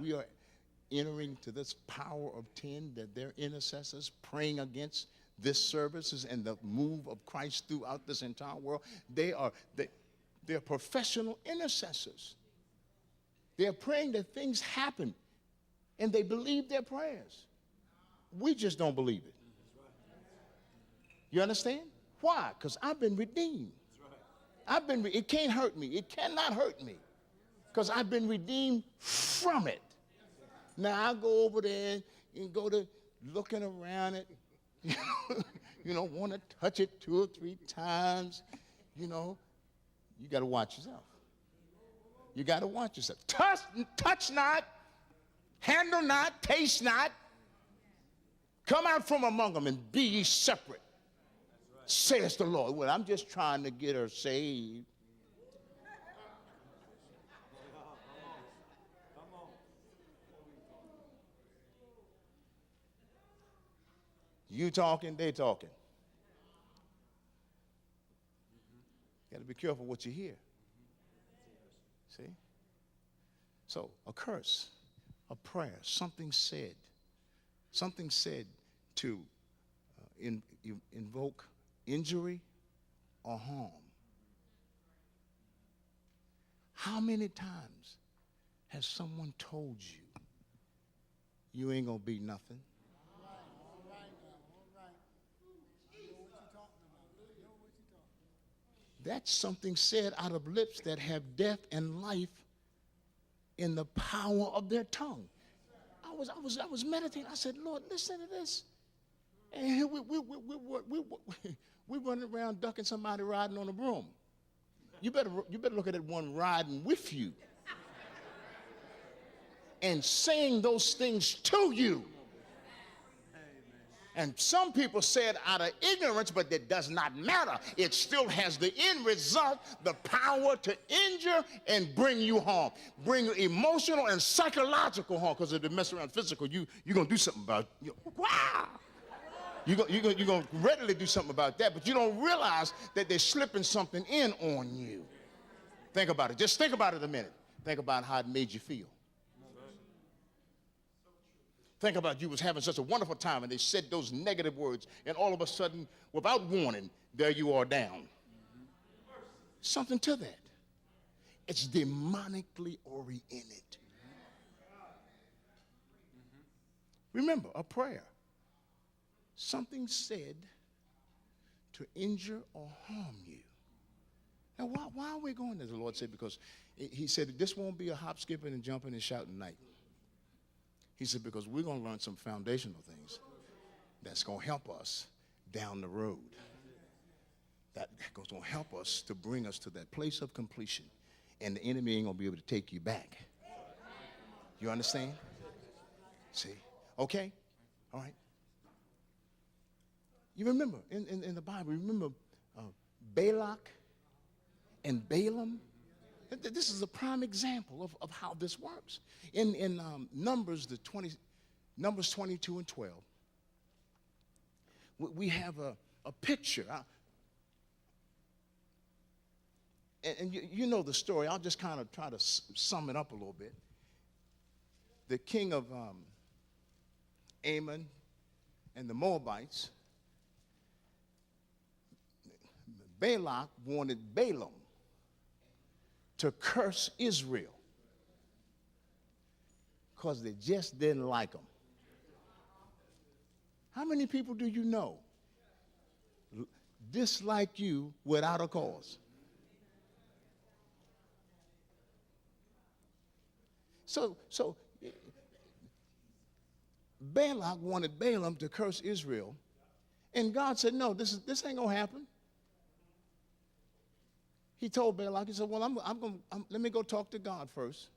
we are entering to this power of 10, that they're intercessors praying against this services and the move of Christ throughout this entire world. They're professional intercessors. They're praying that things happen, and they believe their prayers. We just don't believe it. You understand? Why? Because I've been redeemed. It can't hurt me. It cannot hurt me, because I've been redeemed from it. Now I go over there and go to looking around it, want to touch it 2 or 3 times. You got to watch yourself. You got to watch yourself. Touch not, handle not, taste not. Come out from among them and be ye separate, says the Lord. Well, I'm just trying to get her saved. You talking, they talking. You got to be careful what you hear. See? So, a curse, a prayer, something said to invoke injury or harm. How many times has someone told you you ain't gonna be nothing? That's something said out of lips that have death and life in the power of their tongue. I was meditating. I said, Lord, listen to this. And here we running around ducking somebody riding on a broom. You better look at that one riding with you and saying those things to you. And some people say it out of ignorance, but that does not matter. It still has the end result, the power to injure and bring you harm. Bring emotional and psychological harm, because if they mess around physical, you're going to do something about it. Wow! You're going to readily do something about that, but you don't realize that they're slipping something in on you. Think about it. Just think about it a minute. Think about how it made you feel. Think about you was having such a wonderful time and they said those negative words, and all of a sudden, without warning, there you are down. Something to that. It's demonically oriented. Remember, a prayer. Something said to injure or harm you. Now, why are we going there? The Lord said, because he said, this won't be a hop, skipping, and jumping and shouting night. He said, because we're going to learn some foundational things that's going to help us down the road. That's going to help us to bring us to that place of completion. And the enemy ain't going to be able to take you back. You understand? See? Okay? All right. You remember, in the Bible, remember Balak and Balaam? This is a prime example of how this works. In Numbers 22 and 12, we have a picture. And you know the story. I'll just kind of try to sum it up a little bit. The king of Ammon and the Moabites, Balak wanted Balaam to curse Israel because they just didn't like him. How many people do you know dislike you without a cause? So Balak wanted Balaam to curse Israel, and God said, no, this ain't gonna happen. He told Balak, he said, well, let me go talk to God first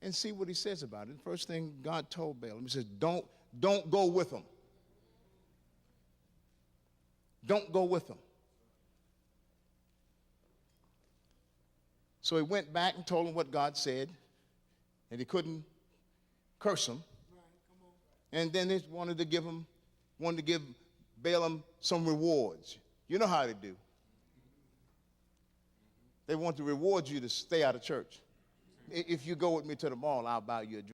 and see what he says about it. First thing God told Balaam, he says, don't go with him. Don't go with him. So he went back and told him what God said, and he couldn't curse him. And then they wanted to give Balaam some rewards. You know how they do. They want to reward you to stay out of church. If you go with me to the mall, I'll buy you a drink.